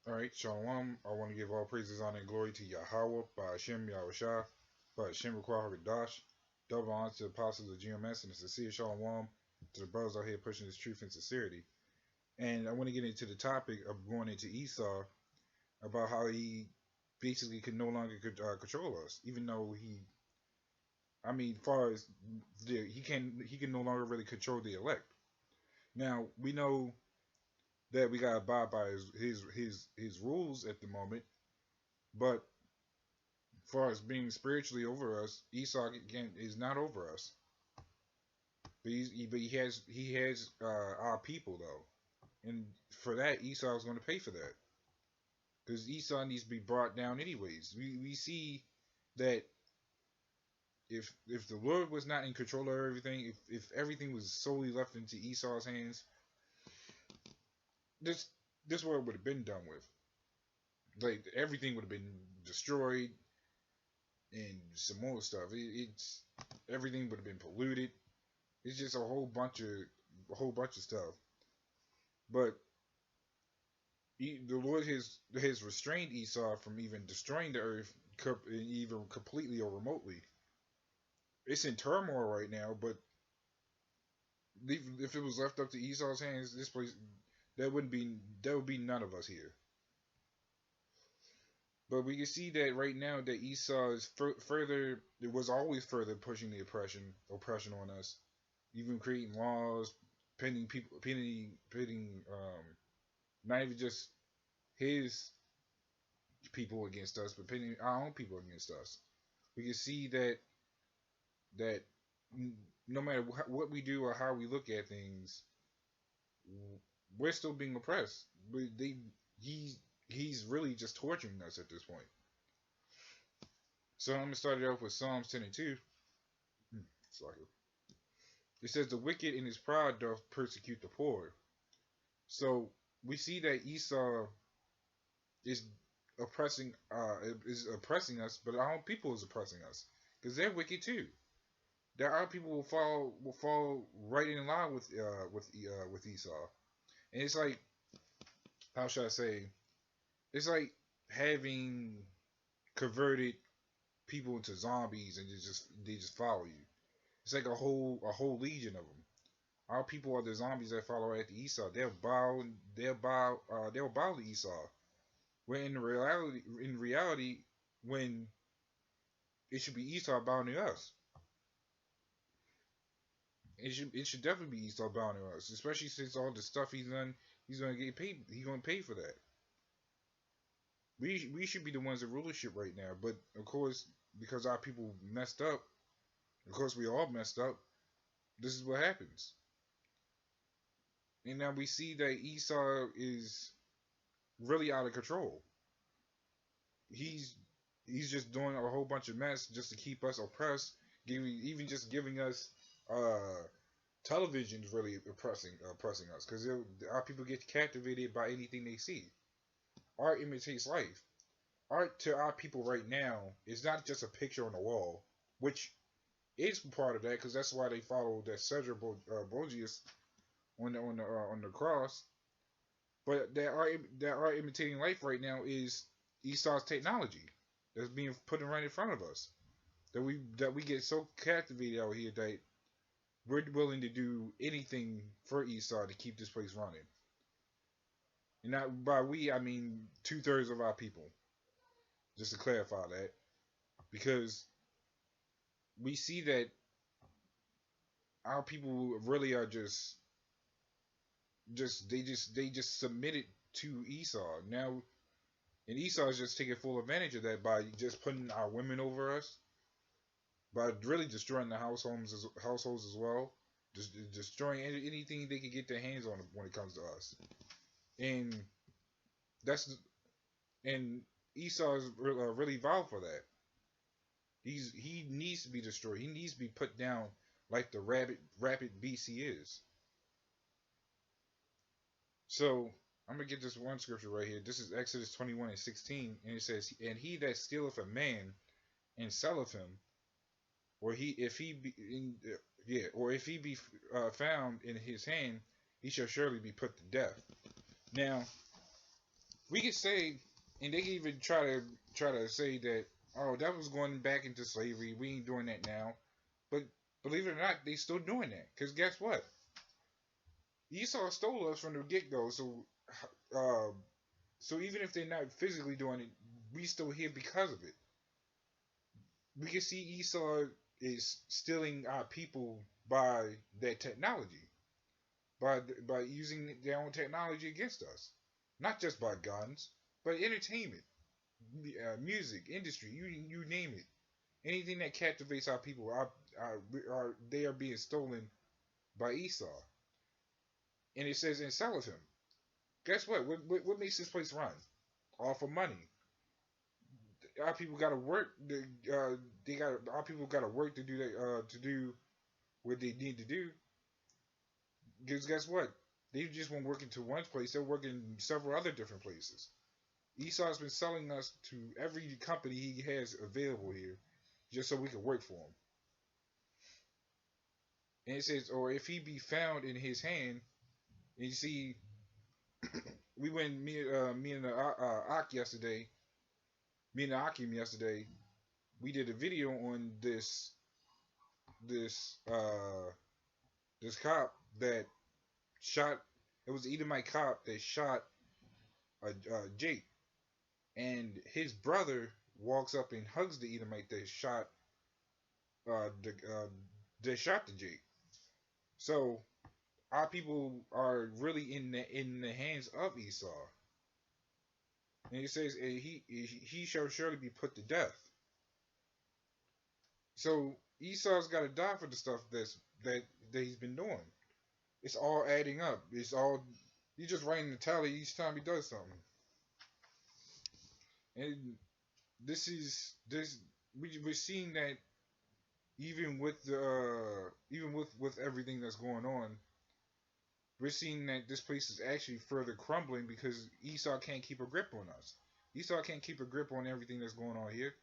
Alright, Shalom. I want to give all praises, honor, and glory to Yahweh, by Hashem Yahushua, by Hashem Requah Hakadosh. Double honor to the apostles of GMS and the sincere Shalom to the brothers out here pushing this truth and sincerity. And I want to get into the topic of going into Esau about how he basically can no longer control us, even though far as he can no longer really control the elect. Now we know that we gotta abide by his rules at the moment. But as far as being spiritually over us, Esau is not over us. But he has our people though, and for that Esau is going to pay for that because Esau needs to be brought down anyways. We see that if the Lord was not in control of everything, if everything was solely left into Esau's hands, this world would have been done with. Like everything would have been destroyed and some more stuff. It's everything would have been polluted. It's just a whole bunch of stuff. But the Lord has restrained Esau from even destroying the earth, even completely or remotely. It's in turmoil right now, but if it was left up to Esau's hands, this place there would be none of us here. But we can see that right now that Esau is further. It was always further pushing the oppression on us, even creating laws, pitting not even just his people against us, but pitting our own people against us. We can see that no matter what we do or how we look at things, we're still being oppressed. But he's really just torturing us at this point. So I'm gonna start it off with Psalms 10 and 2. It says, "The wicked in his pride doth persecute the poor." So we see that Esau is oppressing us, but our own people is oppressing us because they're wicked too. That our people will fall right in line with Esau, and it's like, how should I say? It's like having converted people into zombies and they just follow you. It's like a whole legion of them. Our people are the zombies that follow after Esau. They'll bow to Esau. When in reality, when it should be Esau bowing to us. It should definitely be Esau bowing to us, especially since all the stuff he's done. He's gonna get paid. He's gonna pay for that. We should be the ones in rulership right now, but of course, because our people messed up, of course we all messed up. This is what happens, and now we see that Esau is really out of control. He's he's just doing a whole bunch of mess just to keep us oppressed, even just giving us uh television's really oppressing us because our people get captivated by anything they see. Art imitates life. Art to our people right now is not just a picture on the wall, which is part of that because that's why they follow that Cedar Borgias on the cross. But that art imitating life right now is Esau's technology that's being put right in front of us. That we get so captivated out here that we're willing to do anything for Esau to keep this place running. And not by we, I mean 2/3 of our people. Just to clarify that, because we see that our people really are they just submitted to Esau now, and Esau is just taking full advantage of that by just putting our women over us, by really destroying the households as well, just destroying anything they can get their hands on when it comes to us, and that's and Esau is really vile for that. He needs to be destroyed. He needs to be put down like the rapid beast he is. So I'm gonna get this one scripture right here. This is Exodus 21 and 16, and it says, "And he that stealeth a man and selleth him, or if he be found in his hand, he shall surely be put to death." Now, We could say, and they could even try to say that, oh, that was going back into slavery. We ain't doing that now. But believe it or not, they still doing that. Cause guess what? Esau stole us from the get go. Uh, so even if they're not physically doing it, we still here because of it. We can see Esau is stealing our people by that technology, by using their own technology against us, not just by guns, but entertainment, music, industry, you name it. Anything that captivates our people, they are being stolen by Esau. And it says in Salathim. Guess what? What makes this place run? All for money. Our people got to work. They got our people got to work to do that. To do what they need to do. Because guess what? They just won't work into one place. They're working several other different places. Esau's been selling us to every company he has available here, just so we can work for him. And it says, or if he be found in his hand, and you see, we went me and the Ak yesterday, me and the Akim yesterday. We did a video on this this cop that shot. It was Edomite cop that shot Jake, and his brother walks up and hugs the Edomite that shot the the Jake. So our people are really in the hands of Esau, and he says he shall surely be put to death. So Esau's got to die for the stuff that he's been doing. It's all adding up. It's all he's just writing the tally each time he does something. And this we're seeing that even with the even with everything that's going on, we're seeing that this place is actually further crumbling because Esau can't keep a grip on us. Esau can't keep a grip on everything that's going on here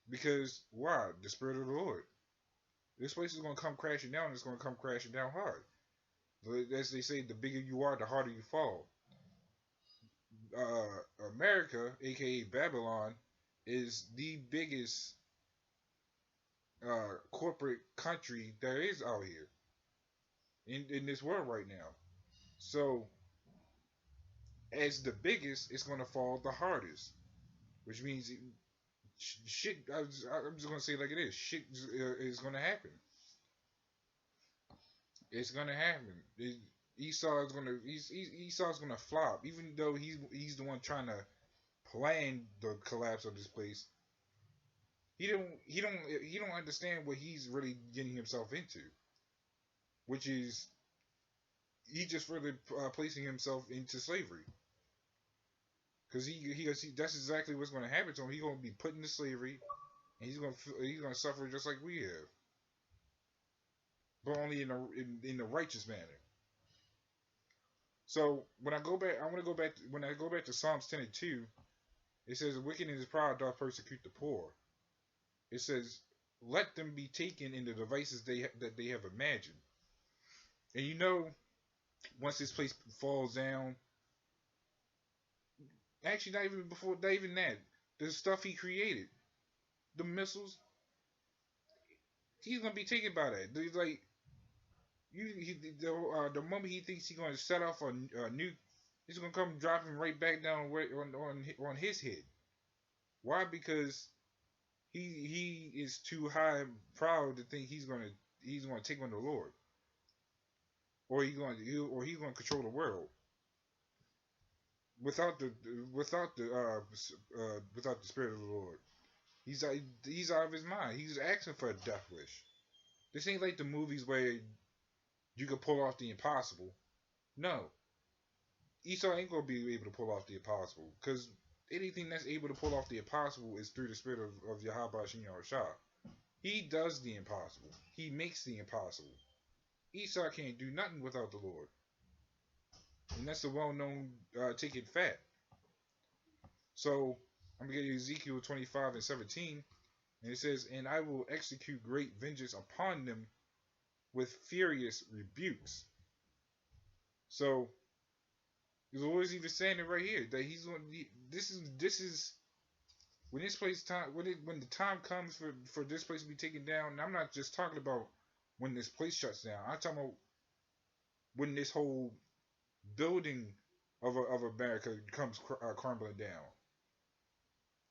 because why? The spirit of the Lord. This place is going to come crashing down. It's going to come crashing down hard. As they say, the bigger you are, the harder you fall. America, aka Babylon, is the biggest corporate country there is out here in this world right now. So, as the biggest, it's going to fall the hardest, which means shit. I'm just going to say it like it is. Shit is going to happen. It's going to happen. Esau's gonna flop, even though he's the one trying to plan the collapse of this place. He don't understand what he's really getting himself into, which is he just further placing himself into slavery. Because that's exactly what's going to happen to him. He's going to be put into slavery, and he's gonna suffer just like we have, but only in the righteous manner. So when I go back, I want to go back. When I go back to Psalms 10:2, it says, "The wicked and his pride doth persecute the poor." It says, "Let them be taken in the devices that they have imagined." And once this place falls down, actually not even that, the stuff he created, the missiles, he's gonna be taken by that. Like the moment he thinks he's gonna set off a nuke, he's gonna come dropping right back down on his head. Why? Because he is too high and proud to think he's gonna take on the Lord, or he's gonna control the world without the spirit of the Lord. He's out of his mind. He's asking for a death wish. This ain't like the movies where you can pull off the impossible. No, Esau ain't gonna be able to pull off the impossible because anything that's able to pull off the impossible is through the spirit of Yahweh Shem Shah. He does the impossible. He makes the impossible. Esau can't do nothing without the Lord. And that's a well-known ticket fact. So, I'm going to get Ezekiel 25:17. And it says, "And I will execute great vengeance upon them with furious rebukes." So, The Lord's even saying it right here that He's going. This is when this place time when the time comes for this place to be taken down. And I'm not just talking about when this place shuts down. I'm talking about when this whole building of America comes crumbling down.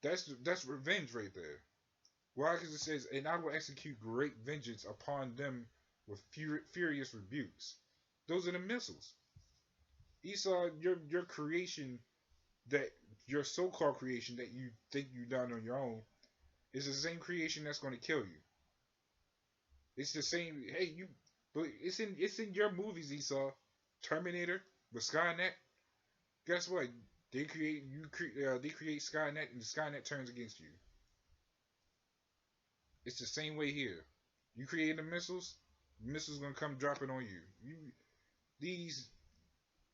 That's revenge right there. Why? Because it says, "And I will execute great vengeance upon them with furious rebukes." Those are the missiles. Esau, your creation, that your so-called creation that you think you done on your own, is the same creation that's going to kill you. It's the same. Hey, you, but it's in your movies, Esau. Terminator with Skynet. Guess what? They create Skynet, and the Skynet turns against you. It's the same way here. You create the missiles gonna come dropping on you. These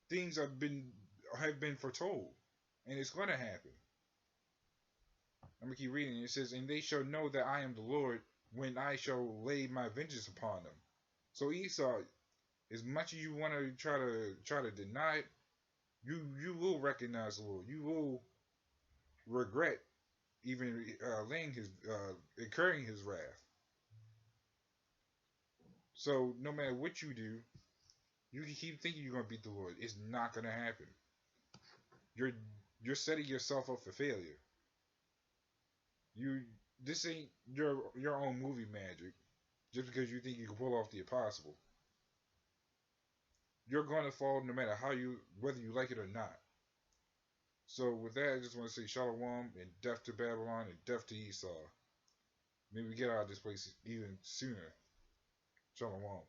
things have been foretold, and it's gonna happen. I'm gonna keep reading. It says, "And they shall know that I am the Lord when I shall lay my vengeance upon them." So Esau, as much as you want to try to deny it, you will recognize the Lord. You will regret even laying his incurring his wrath. So no matter what you do, you can keep thinking you're gonna beat the Lord. It's not gonna happen. You're you're setting yourself up for failure. You This ain't your own movie magic. Just because you think you can pull off the impossible, you're gonna fall no matter whether you like it or not. So with that, I just want to say Shalom and death to Babylon and death to Esau. Maybe we get out of this place even sooner. Shalom.